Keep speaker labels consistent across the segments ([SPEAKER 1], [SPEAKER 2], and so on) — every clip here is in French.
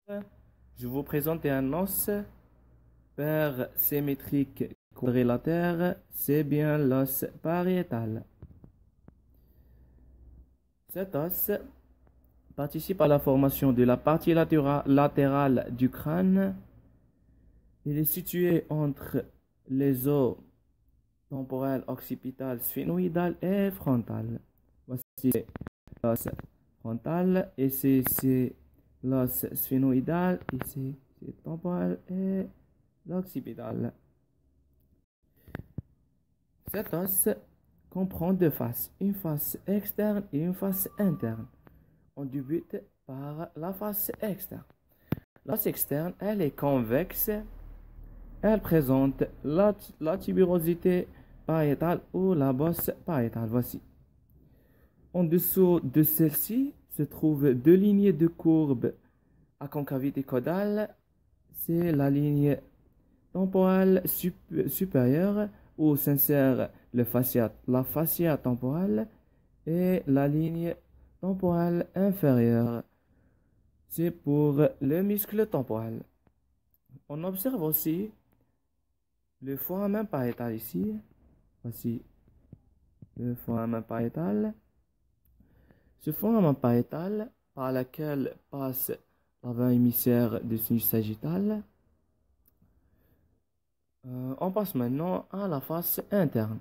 [SPEAKER 1] Je vous présente un os pair symétrique quadrilatère, c'est bien l'os pariétal. Cet os participe à la formation de la partie latérale du crâne. Il est situé entre les os temporel, occipital, sphénoïdal et frontal. Voici l'os frontal, ici c'est l'os sphénoïdal, ici c'est temporel et l'occipital. Cet os comprend deux faces, une face externe et une face interne. On débute par la face externe. La face externe, elle est convexe. Elle présente la tuberosité pariétale ou la bosse pariétale. Voici. En dessous de celle-ci se trouvent deux lignées de courbes à concavité caudale. C'est la ligne temporale supérieure où s'insère la fascia temporale et la ligne temporale inférieure. C'est pour le muscle temporal. On observe aussi le foramen pariétal ici. Voici le foramen pariétal. Ce foramen pariétal par lequel passe la veine émissaire du sinus sagittal. On passe maintenant à la face interne.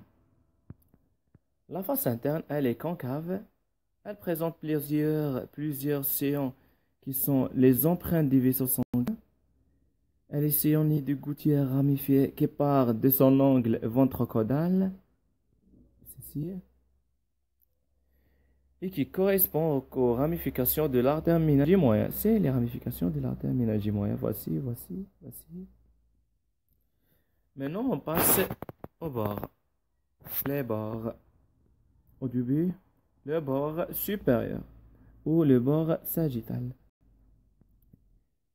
[SPEAKER 1] La face interne, elle est concave. Elle présente plusieurs sillons qui sont les empreintes des vaisseaux sanguins. Elle est sillonnée de gouttières ramifiées qui part de son angle ventrocaudal. Ceci. Et qui correspond aux ramifications de l'artère méningie moyen. C'est les ramifications de l'artère méningie moyen. Voici. Maintenant, on passe au bord. Les bords. Au début, le bord supérieur ou le bord sagittal.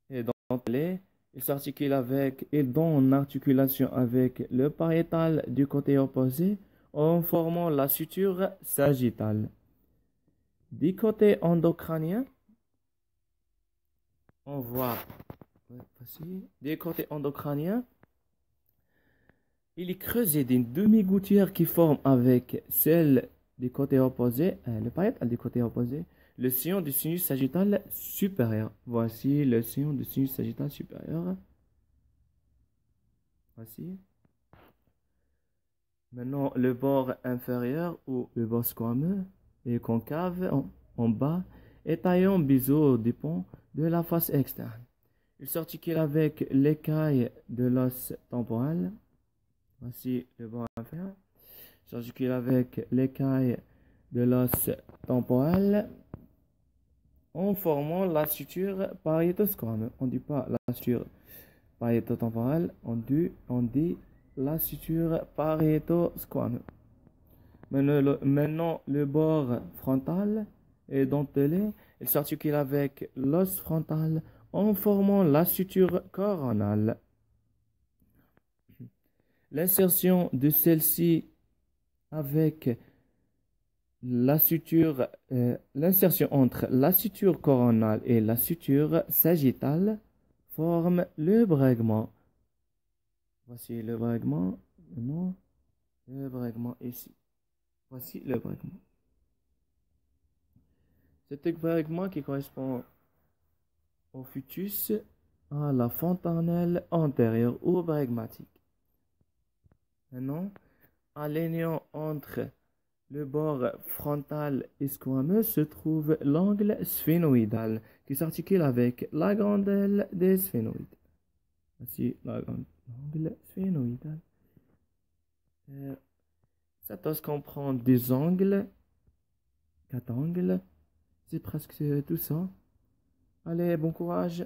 [SPEAKER 1] Et dans les, il s'articule avec et en articulation avec le pariétal du côté opposé en formant la suture sagittale. Du côté endocrânien, on voit du côté endocrânien, il est creusé d'une demi-gouttière qui forme avec celle du côté opposé, le pariétal du côté opposé, le sillon du sinus sagittal supérieur. Voici le sillon du sinus sagittal supérieur. Voici. Maintenant, le bord inférieur ou le bord squameux est concave en bas et taillé en biseau du pont de la face externe. Il s'articule avec l'écaille de l'os temporal. Voici le bord inférieur. Il s'articule avec l'écaille de l'os temporal en formant la suture pariétosquameuse. On ne dit pas la suture pariétotemporale, on dit la suture pariétosquameuse. Maintenant, le bord frontal est dentelé. Il s'articule avec l'os frontal en formant la suture coronale. L'insertion de celle-ci avec la suture, l'insertion entre la suture coronale et la suture sagittale forme le brègement. Voici le brègement. Maintenant, le brègement ici. Voici le brègement. C'est un brègement qui correspond au fœtus, à la fontanelle antérieure ou brègmatique. Maintenant, à l'union entre le bord frontal et squameux se trouve l'angle sphénoïdal qui s'articule avec la grande aile des sphénoïdes. Voici l'angle sphénoïdal. Cet os comprend des angles, 4 angles. C'est presque tout ça. Allez, bon courage.